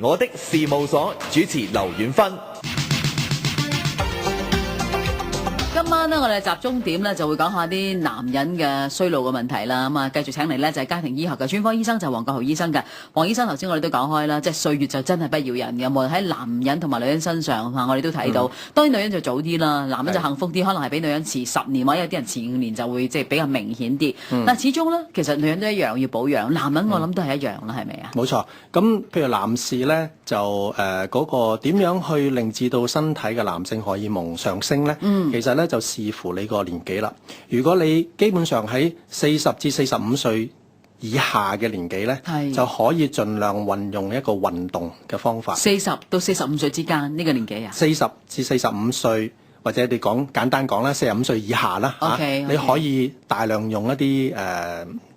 我的事務所主持劉遠芬。今晚呢，我哋集中點呢就會講下啲男人嘅衰老嘅問題啦。咁啊，繼續請嚟呢就係家庭醫學嘅專科醫生，就係黃國豪醫生嘅。黃醫生頭先我哋都講開啦，即係歲月就真係不饒人嘅，無論喺男人同埋女人身上我哋都睇到。當然女人就早啲啦，男人就幸福啲，可能係比女人遲10年，或者有啲人遲5年就會即係比較明顯啲。但始終呢，其實女人都一樣要保養，男人我諗都係一樣啦，係咪啊？冇錯。咁譬如男士呢，就嗰個點樣去令至到身體嘅男性荷爾蒙上升呢？其實呢，就視乎你個年紀啦。如果你基本上喺40至45歲以下嘅年紀呢，就可以盡量運用一個運動嘅方法。40到45歲之間呢個年紀啊？40至45歲，或者你簡單講啦，45歲以下啦你可以大量用一啲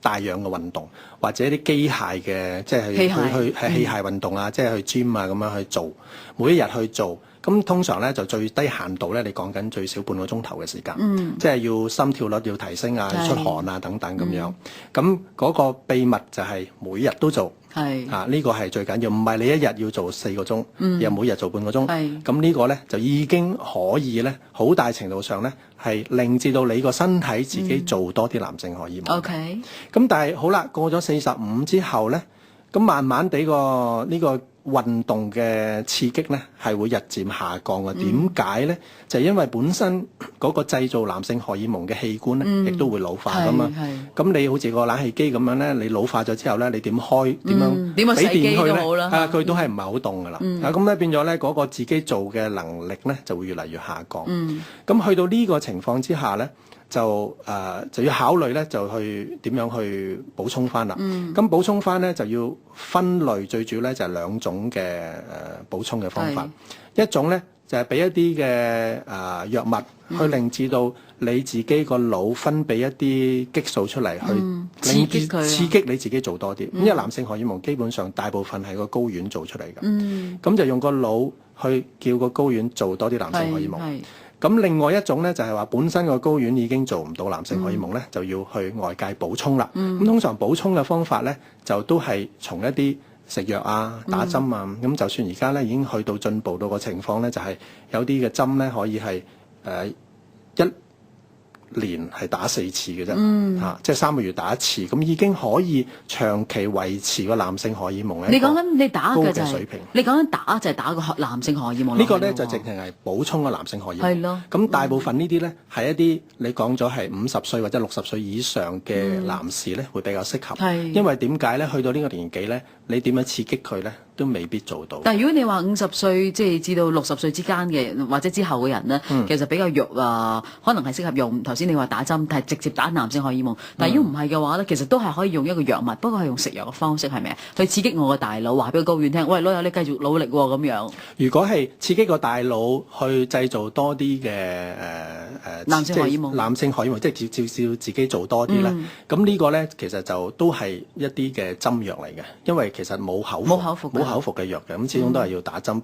帶氧嘅運動，或者啲機械嘅，即係去器械運動啊，即係去 gym 啊咁樣去做，每一日去做。咁通常咧就最低限度咧，你講緊最少半個鐘頭嘅時間，即係要心跳率要提升啊，出汗啊等等咁樣。咁嗰個秘密就係每日都做，呢個係最緊要，唔係你一日要做4個鐘，又每日做半個鐘。咁呢個咧就已經可以咧，好大程度上咧係令至到你個身體自己做多啲男性荷爾蒙。咁但係好啦，過咗45之後咧，咁慢慢地呢個運動嘅刺激咧係會日漸下降嘅。點解咧？就係因為本身嗰個製造男性荷爾蒙嘅器官咧，亦都會老化噶嘛。咁你好似個冷氣機咁樣咧，你老化咗之後咧，你點開點樣俾電佢咧？佢都係唔係好凍噶啦。咁咧變咗咧嗰個自己做嘅能力咧就會越嚟越下降。咁去到呢個情況之下咧，就要考慮咧，就去點樣去補充翻啦。咁補充翻咧就要分類，最主要咧就係2種嘅補充嘅方法。一種咧就係俾一啲嘅藥物去令至到你自己個腦分泌一啲激素出嚟，去刺激你自己做多啲。因為男性荷爾蒙基本上大部分係個睾丸做出嚟嘅，咁就用個腦去叫個睾丸做多啲男性荷爾蒙。咁另外一種咧就係話本身個睾丸已經做唔到男性荷爾蒙咧，就要去外界補充啦。咁通常補充嘅方法咧，就都係從一啲食藥啊、打針啊。咁就算而家咧已經去到進步到個情況咧，就係有啲嘅針咧可以係1年係打4次嘅啫，即係3個月打1次，咁已經可以長期維持個男性荷爾蒙咧。你講緊你打嘅就係水平，你講緊打就係打個男性荷爾蒙。呢個咧就直情係補充個男性荷爾蒙。係咯。咁大部分呢啲咧係一啲你講咗係50歲或者60歲以上嘅男士咧會比較適合。因為點解咧？去到呢個年紀咧，你點樣刺激佢咧都未必做到。但係如果你話50歲即係至到60歲之間嘅或者之後嘅人咧，其實比較弱啊，可能係適合用頭先你話打針，但係直接打男性荷爾蒙。但係如果唔係嘅話咧，其實都係可以用一個藥物，不過係用食藥嘅方式，係咪啊？去刺激我個大腦，話俾個睾丸聽，喂，老友你繼續努力喎咁樣。如果係刺激個大腦去製造多啲嘅男性荷爾蒙，男性荷爾蒙即係照自己做多啲咧。咁呢個咧其實就都係一啲嘅針藥嚟嘅，因為其實冇口服嘅藥嘅，咁始終都係要打針。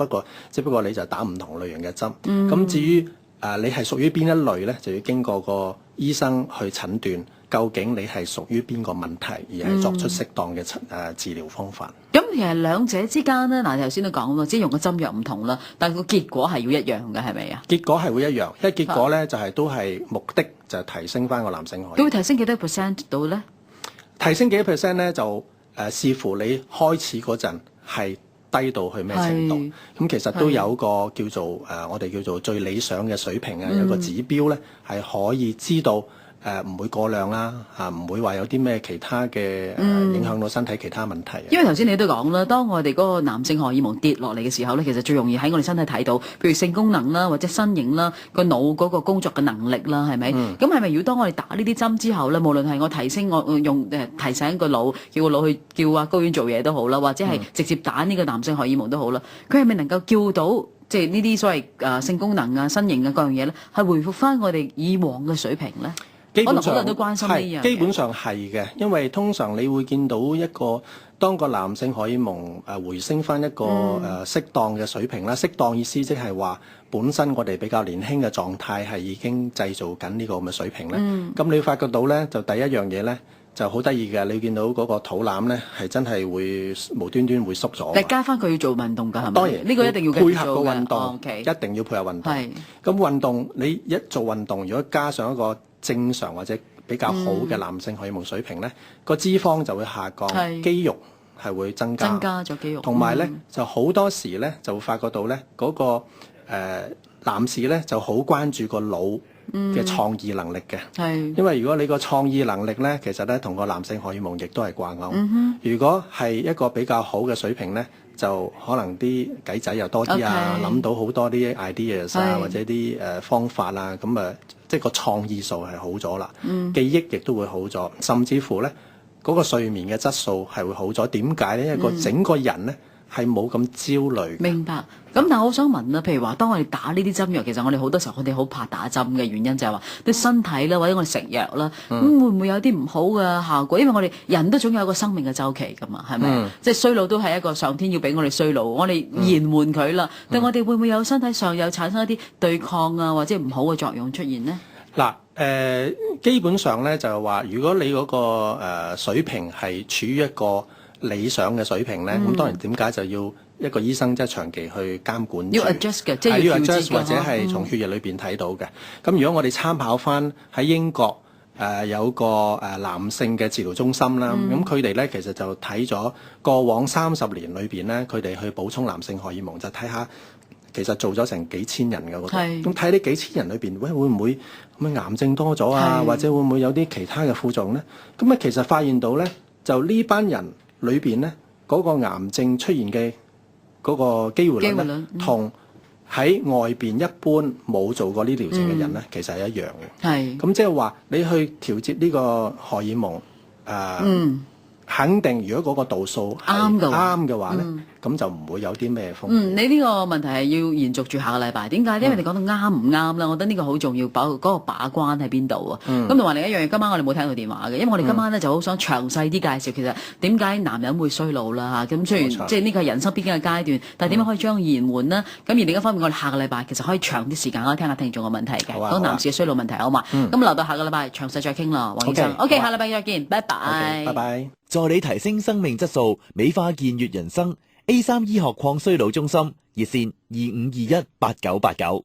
只不過你就打唔同類型嘅針。咁至於你係屬於邊一類咧，就要經過個醫生去診斷，究竟你係屬於邊個問題，而係作出適當嘅治療方法。咁其實兩者之間咧，頭先都講咯，即係用個針藥唔同啦，但係個結果係要一樣嘅，係咪啊？結果係會一樣，因為結果咧就係都係目的就係提升翻個男性荷爾蒙。佢會提升幾多 percent 到咧？提升幾多 percent 咧？就視乎你開始嗰陣係低到去咩程度。咁其實都有個叫做我哋叫做最理想嘅水平啊，有個指標咧係可以知道唔會過量啦，唔會話有啲咩其他嘅影響到身體其他問題。因為頭先你都講啦，當我哋嗰個男性荷爾蒙跌落嚟嘅時候咧，其實最容易喺我哋身體睇到，譬如性功能啦，或者身形啦，個腦嗰個工作嘅能力啦，係咪？咁係咪如果當我哋打呢啲針之後咧，無論係我提升我用提醒個腦，叫個腦去叫阿睾丸做嘢都好啦，或者係直接打呢個男性荷爾蒙都好啦，佢係咪能夠叫到即係呢啲所謂性功能啊、身形啊各樣嘢咧，係回復翻我哋以往嘅水平咧？可能好多人都關心呢樣嘢。基本上係嘅，因為通常你會見到一個當個男性荷爾蒙回升翻一個適當嘅水平啦。適當意思即係話本身我哋比較年輕嘅狀態係已經製造緊呢個咁嘅水平咧。咁你會發覺到咧，就第一樣嘢咧就好得意嘅，你見到嗰個肚腩咧係真係會無端端會縮咗。但加翻佢要做運動㗎係咪？當然呢個一定要配合個運動，一定要配合運動。係咁運動你一做運動，如果加上一個正常或者比較好嘅男性荷爾蒙水平咧，個脂肪就會下降，肌肉係會增加咗肌肉。同埋咧就好多時咧就會發覺到咧嗰個男士咧就好關注個腦嘅創意能力嘅，因為如果你個創意能力咧，其實咧同個男性荷爾蒙亦都係掛鈎。如果係一個比較好嘅水平咧，就可能啲計仔又多啲啊，諗到好多啲 ideas 啊，或者啲方法啊，咁即係個創意數係好咗啦，記憶亦都會好咗，甚至乎咧嗰個睡眠嘅質素係會好咗。點解咧？因為個整個人咧係冇咁焦慮。明白。咁但係我想問啦，譬如話，當我哋打呢啲針藥，其實我哋好多時候我哋好怕打針嘅原因就係話對身體啦，或者我哋食藥啦，咁會唔會有啲唔好嘅效果？因為我哋人都總有一個生命嘅週期㗎嘛，係咪？即係衰老都係一個上天要俾我哋衰老，我哋延緩佢啦。對我哋會唔會有身體上有產生一啲對抗啊，或者唔好嘅作用出現呢？嗱，基本上咧就係話，如果你嗰個水平係處於一個理想嘅水平咧，咁當然點解就要一個醫生即係長期去監管住，要 adjust 嘅，即係要 adjust 或者係從血液裏邊睇到嘅。咁如果我哋參考翻喺英國有個男性嘅治療中心啦，咁佢哋咧其實就睇咗過往30年裏邊咧，佢哋去補充男性荷爾蒙，就睇下其實做咗成幾千人嘅嗰度。咁睇呢幾千人裏邊，會唔會咁癌症多咗啊？或者會唔會有啲其他嘅副作用咧？咁其實發現到咧，就呢班人裏邊咧，嗰個癌症出現嘅嗰個機會率咧，同喺外邊一般冇做過呢療程嘅人咧，其實係一樣嘅。咁即係話你去調節呢個荷爾蒙，肯定如果嗰個度數啱嘅話咧，咁就唔會有啲咩風險。你呢個問題係要延續住下個禮拜。點解？因為你講到啱唔啱啦，我覺得呢個好重要，嗰個把關喺邊度啊？咁同埋另一樣嘢，今晚我哋冇聽到電話嘅，因為我哋今晚咧就好想詳細啲介紹，其實點解男人會衰老啦嚇。咁雖然即係呢個係人生必經嘅階段，但係點樣可以將延緩呢？咁而另一方面，我哋下個禮拜其實可以長啲時間可以聽下聽眾嘅問題嘅，講男士嘅衰老問題好嘛？咁留到下個禮拜詳細再傾啦，黃醫生。OK，下禮拜再見，拜拜。拜拜。助你提升生命質素，美化健悅人生。A3 醫學抗衰老中心熱線25218989。